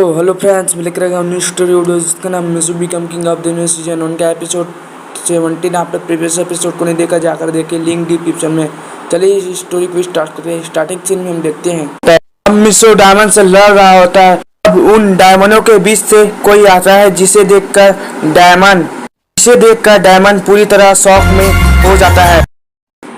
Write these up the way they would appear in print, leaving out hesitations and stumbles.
Hello friends, मैं लेकर आया न्यू स्टोरी वीडियो जिसका नाम miss you become king of the new season 1 का एपिसोड 17। आपने प्रीवियस एपिसोड को नहीं देखा, जाकर देखें, लिंक डिस्क्रिप्शन में। चलिए इस स्टोरी को स्टार्ट करते हैं। स्टार्टिंग सीन में हम देखते हैं अब मिसू डायमंड से लड़ रहा होता है। अब उन डायमंडों के बीच से कोई आता है जिसे देखकर डायमंड पूरी तरह शॉक में हो जाता है।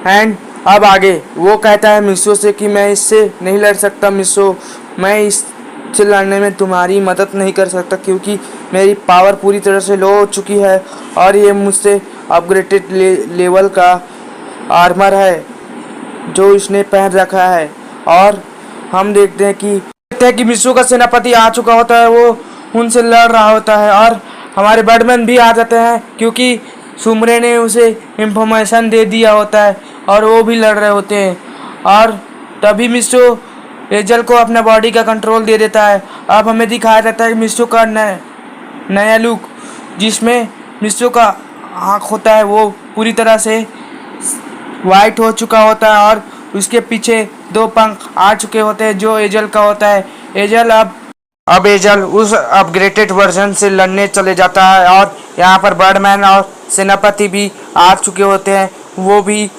एंड अब आगे वो कहता है मिसू से कि मैं इससे नहीं लड़ सकता मिसू, मैं इससे लड़ने में तुम्हारी मदद नहीं कर सकता क्योंकि मेरी पावर पूरी तरह से लो हो चुकी है और ये मुझसे अपग्रेडेड लेवल का आर्मर है जो इसने पहन रखा है। और हम देखते हैं कि मिसू का सेनापति आ चुका होता है, वो उनसे लड़ रहा होता है और हमारे बैटमैन भी आ जाते हैं क्योंकि सुमरे ने उसे इंफॉर्मेशन दे दिया होता है और वो भी लड़ रहे होते हैं। और तभी मिसू एजल को अपना बॉडी का कंट्रोल दे देता है। अब हमें दिखाया जाता है मिसू का नया लुक, जिसमें मिसू का आँख होता है वो पूरी तरह से वाइट हो चुका होता है और उसके पीछे दो पंख आ चुके होते हैं जो एजल का होता है। एजल अब एजल उस अपग्रेडेड वर्जन से लड़ने चले जाता है और यहाँ पर बर्डमैन और सेनापति भी आ चुके होते हैं, वो भी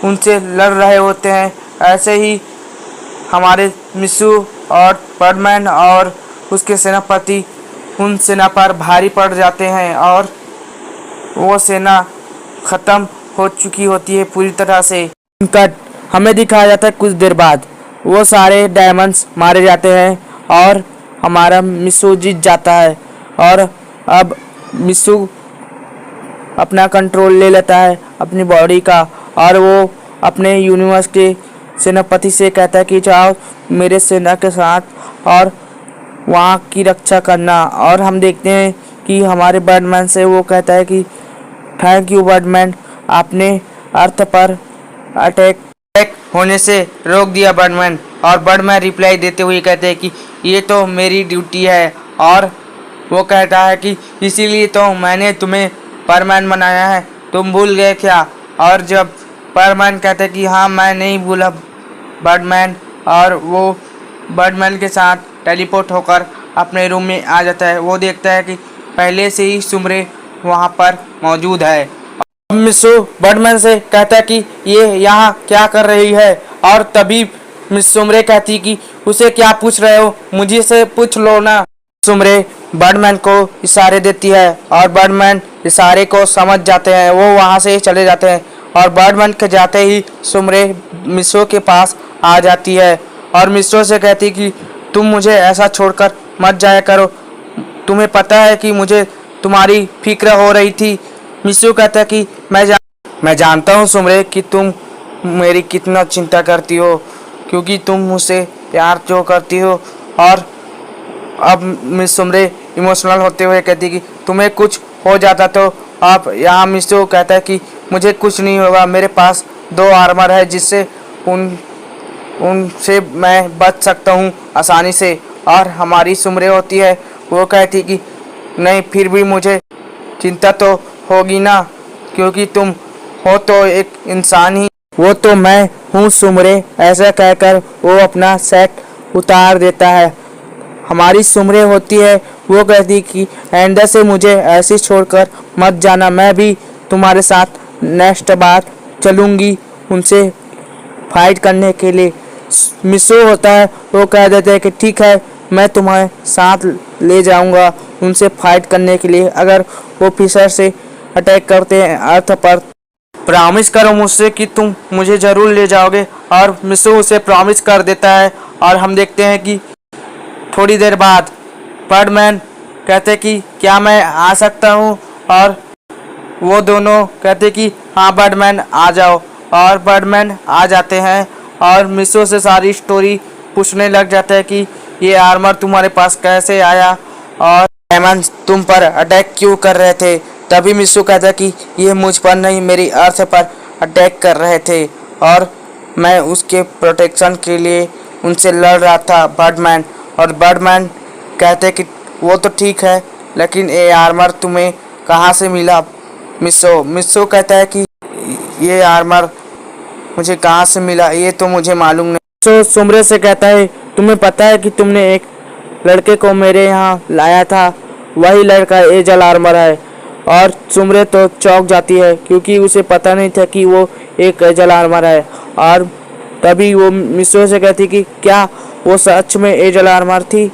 उनसे लड़ रहे होते हैं। ऐसे ही हमारे मिसू और बर्डमैन और उसके सेनापति उन सेना पर भारी पड़ जाते हैं और वो सेना ख़त्म हो चुकी होती है पूरी तरह से। उनका हमें दिखाया जाता है कुछ देर बाद वो सारे डायमंड्स मारे जाते हैं और हमारा मिसू जीत जाता है। और अब मिसू अपना कंट्रोल ले लेता है अपनी बॉडी का और वो अपने यूनिवर्स के सेनापति से कहता है कि जाओ मेरे सेना के साथ और वहाँ की रक्षा करना। और हम देखते हैं कि हमारे बर्डमैन से वो कहता है कि थैंक यू बर्डमैन, आपने अर्थ पर अटैक होने से रोक दिया बर्डमैन। और बर्डमैन रिप्लाई देते हुए कहते हैं कि ये तो मेरी ड्यूटी है। और वो कहता है कि इसीलिए तो मैंने तुम्हें परमैन बनाया है, तुम भूल गए क्या? और जब परमैन कहते हैं कि हाँ मैं नहीं भूला बर्डमैन, और वो बर्डमैन के साथ टेलीपोर्ट होकर अपने रूम में आ जाता है। वो देखता है कि पहले से ही सुमरे वहाँ पर मौजूद है। मिसू बर्डमैन से कहता है कि ये यहाँ क्या कर रही है। और तभी मिस सुमरे कहती कि उसे क्या पूछ रहे हो, मुझे से पूछ लो ना। सुमरे बर्डमैन को इशारे देती है और बर्डमैन इशारे को समझ जाते हैं, वो वहाँ से चले जाते हैं। और बर्डमैन के जाते ही सुमरे मिसू के पास आ जाती है और मिसू से कहती कि तुम मुझे ऐसा छोड़कर मत जाया करो, तुम्हें पता है कि मुझे तुम्हारी फिक्र हो रही थी। मिसू कहता है कि मैं जानता हूँ सुमरे कि तुम मेरी कितना चिंता करती हो क्योंकि तुम मुझसे प्यार जो करती हो। और अब मिस सुमरे इमोशनल होते हुए कहती कि तुम्हें कुछ हो जाता तो आप यहाँ। मिसू कहता है कि मुझे कुछ नहीं होगा, मेरे पास 2 आर्मर है जिससे उनसे मैं बच सकता हूँ आसानी से। और हमारी सुमरे होती है, वो कहती कि नहीं फिर भी मुझे चिंता तो होगी ना क्योंकि तुम हो तो एक इंसान ही। वो तो मैं हूँ सुमरे, ऐसा कहकर वो अपना सेट उतार देता है। हमारी सुमरे होती है, वो कहती कि आइंदा से मुझे ऐसे छोड़कर मत जाना, मैं भी तुम्हारे साथ नेक्स्ट बार चलूँगी उनसे फाइट करने के लिए। मिसू होता है, वो कह देते हैं कि ठीक है मैं तुम्हारे साथ ले जाऊंगा उनसे फाइट करने के लिए, अगर वो फिशर से अटैक करते हैं अर्थ पर। प्रॉमिस करो मुझसे कि तुम मुझे ज़रूर ले जाओगे। और मिसू उसे प्रॉमिस कर देता है। और हम देखते हैं कि थोड़ी देर बाद बर्डमैन कहते कि क्या मैं आ सकता हूँ, और वो दोनों कहते कि हाँ बर्डमैन आ जाओ। और बर्डमैन आ जाते हैं और मिसू से सारी स्टोरी पूछने लग जाता है कि ये आर्मर तुम्हारे पास कैसे आया और डायमंड तुम पर अटैक क्यों कर रहे थे। तभी मिसू कहता कि ये मुझ पर नहीं मेरी अर्थ पर अटैक कर रहे थे और मैं उसके प्रोटेक्शन के लिए उनसे लड़ रहा था बर्डमैन। और बर्डमैन कहते कि वो तो ठीक है लेकिन ये आर्मर तुम्हें कहाँ से मिला। मिसू कहता है कि ये आर्मर मुझे कहाँ से मिला ये तो मुझे मालूम नहीं। सुमरे से कहता है तुम्हें पता है कि तुमने एक लड़के को मेरे यहाँ लाया था वही लड़का एजल आर्मर है। और सुमरे तो चौंक जाती है क्योंकि उसे पता नहीं था कि वो एक एजल आर्मर है। और तभी वो मिसो से कहती कि क्या वो सच में एजल आर्मर थी।